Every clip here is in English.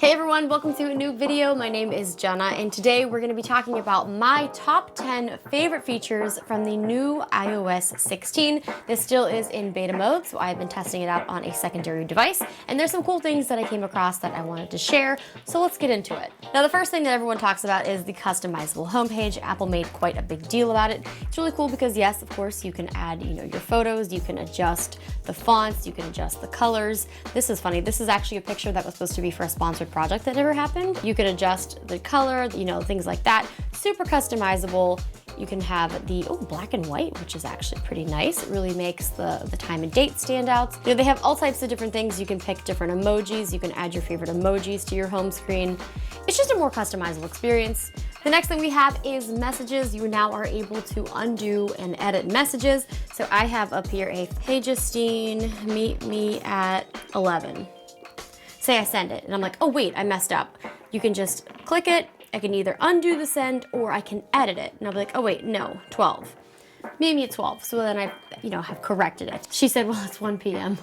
Hey everyone, welcome to a new video. My name is Jenna, and today we're going to be talking about my top 10 favorite features from the new iOS 16. This still is in beta mode, so I've been testing it out on a secondary device, and there's some cool things that I came across that I wanted to share, so let's get into it. Now, the first thing that everyone talks about is the customizable homepage. Apple made quite a big deal about it. It's really cool because, yes, of course, you can add, your photos, you can adjust the fonts, you can adjust the colors. This is funny. This is actually a picture that was supposed to be for a sponsored project that never happened. You can adjust the color, things like that. Super customizable. You can have the black and white, which is actually pretty nice. It really makes the time and date stand out. They have all types of different things. You can pick different emojis. You can add your favorite emojis to your home screen. It's just a more customizable experience. The next thing we have is messages. You now are able to undo and edit messages. So I have up here a "Hey Justine, meet me at 11. Say I send it, and I'm like, oh wait, I messed up. You can just click it. I can either undo the send or I can edit it. And I'll be like, oh wait, no, 12. Meet me at 12. So then I, have corrected it. She said, well, it's 1 p.m.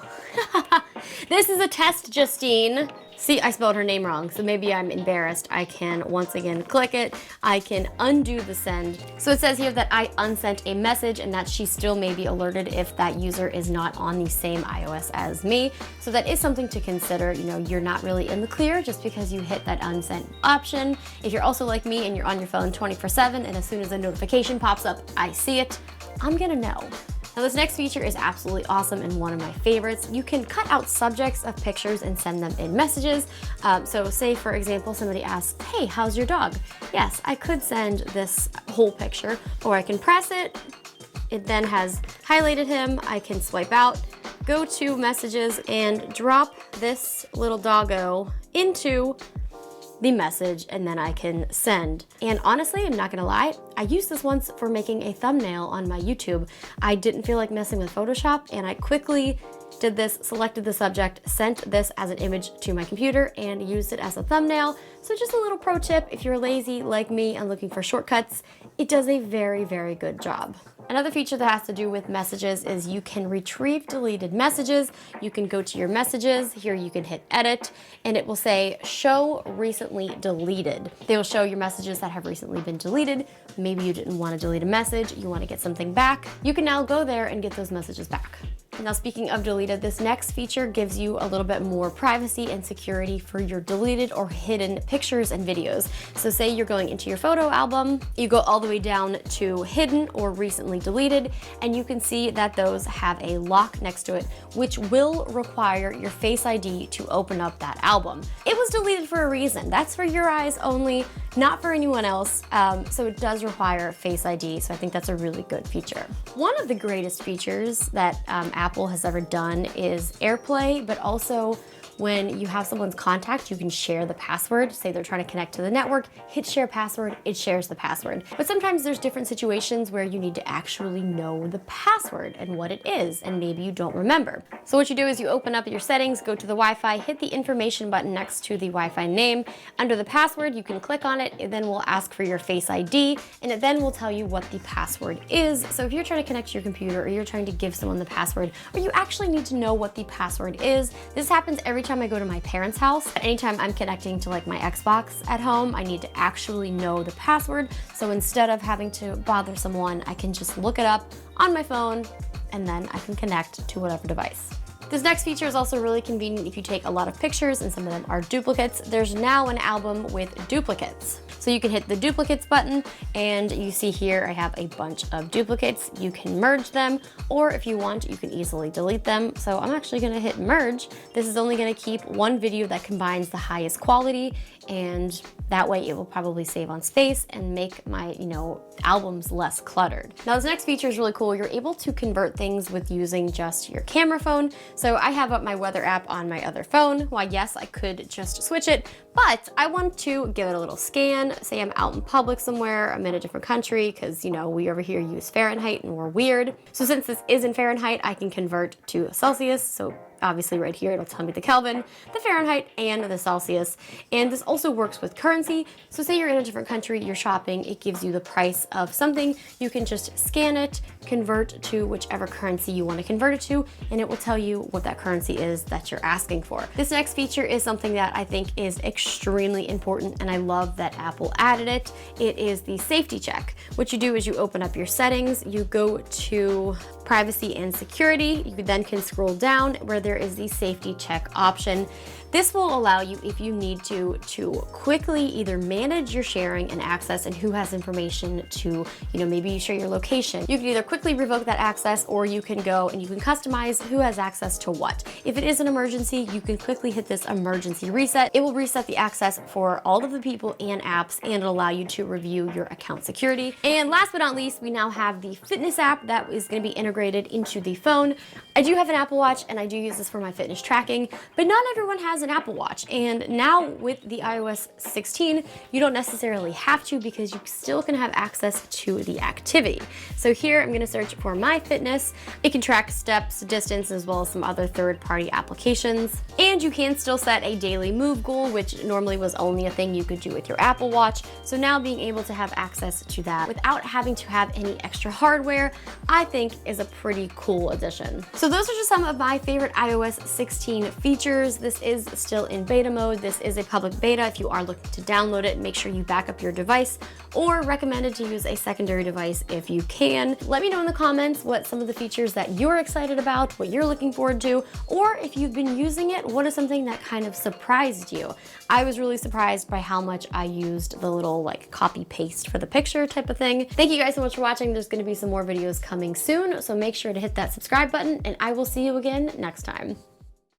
This is a test, Justine. See, I spelled her name wrong, so maybe I'm embarrassed. I can once again click it. I can undo the send. So it says here that I unsent a message and that she still may be alerted if that user is not on the same iOS as me. So that is something to consider. You're not really in the clear just because you hit that unsent option. If you're also like me and you're on your phone 24/7 and as soon as a notification pops up, I see it, I'm gonna know. Now, this next feature is absolutely awesome and one of my favorites. You can cut out subjects of pictures and send them in messages. So say, for example, somebody asks, hey, how's your dog? Yes, I could send this whole picture, or I can press it. It then has highlighted him. I can swipe out, go to messages, and drop this little doggo into the message, and then I can send. And honestly, I'm not gonna lie, I used this once for making a thumbnail on my YouTube. I didn't feel like messing with Photoshop, and I quickly did this, selected the subject, sent this as an image to my computer, and used it as a thumbnail. So just a little pro tip, if you're lazy like me and looking for shortcuts, it does a very, very good job. Another feature that has to do with messages is you can retrieve deleted messages. You can go to your messages. Here you can hit edit, and it will say show recently deleted. They will show your messages that have recently been deleted. Maybe you didn't want to delete a message, you want to get something back. You can now go there and get those messages back. Now, speaking of deleted, this next feature gives you a little bit more privacy and security for your deleted or hidden pictures and videos. So say you're going into your photo album, you go all the way down to hidden or recently deleted, and you can see that those have a lock next to it, which will require your Face ID to open up that album. It was deleted for a reason. That's for your eyes only, not for anyone else. So it does require Face ID, so I think that's a really good feature. One of the greatest features that Apple has ever done is AirPlay, but also when you have someone's contact, you can share the password. Say they're trying to connect to the network, hit share password, it shares the password. But sometimes there's different situations where you need to actually know the password and what it is, and maybe you don't remember. So what you do is you open up your settings, go to the Wi-Fi, hit the information button next to the Wi-Fi name. Under the password, you can click on it. It then will ask for your Face ID, and it then will tell you what the password is. So if you're trying to connect to your computer, or you're trying to give someone the password, or you actually need to know what the password is, this happens every time I go to my parents' house. Anytime I'm connecting to my Xbox at home, I need to actually know the password. So instead of having to bother someone, I can just look it up on my phone, and then I can connect to whatever device. This next feature is also really convenient if you take a lot of pictures and some of them are duplicates. There's now an album with duplicates. So you can hit the duplicates button, and you see here I have a bunch of duplicates. You can merge them, or if you want, you can easily delete them. So I'm actually gonna hit merge. This is only gonna keep one video that combines the highest quality, and that way it will probably save on space and make my, albums less cluttered. Now, this next feature is really cool. You're able to convert things with using just your camera phone. So I have up my weather app on my other phone. Why, yes, I could just switch it, but I want to give it a little scan. Say I'm out in public somewhere, I'm in a different country, because, we over here use Fahrenheit and we're weird. So since this is in Fahrenheit, I can convert to Celsius. So obviously right here, it'll tell me the Kelvin, the Fahrenheit, and the Celsius. And this also works with currency. So say you're in a different country, you're shopping, it gives you the price of something. You can just scan it, convert to whichever currency you want to convert it to, and it will tell you what that currency is that you're asking for. This next feature is something that I think is extremely important, and I love that Apple added it. It is the safety check. What you do is you open up your settings, you go to privacy and security. You then can scroll down where there is the safety check option. This will allow you, if you need to quickly either manage your sharing and access and who has information to, maybe you share your location. You can either quickly revoke that access, or you can go and you can customize who has access to what. If it is an emergency, you can quickly hit this emergency reset. It will reset the access for all of the people and apps, and it'll allow you to review your account security. And last but not least, we now have the fitness app that is going to be integrated into the phone. I do have an Apple Watch, and I do use this for my fitness tracking, but not everyone has an Apple Watch. And now with the iOS 16, you don't necessarily have to, because you still can have access to the activity. So here I'm going to search for My Fitness. It can track steps, distance, as well as some other third-party applications. And you can still set a daily move goal, which normally was only a thing you could do with your Apple Watch. So now being able to have access to that without having to have any extra hardware, I think is a pretty cool addition. So those are just some of my favorite iOS 16 features. This is still in beta mode. This is a public beta. If you are looking to download it, make sure you back up your device, or recommended to use a secondary device if you can. Let me know in the comments what some of the features that you're excited about, what you're looking forward to, or if you've been using it, what is something that kind of surprised you? I was really surprised by how much I used the little like copy paste for the picture type of thing. Thank you guys so much for watching. There's going to be some more videos coming soon, so make sure to hit that subscribe button, and I will see you again next time.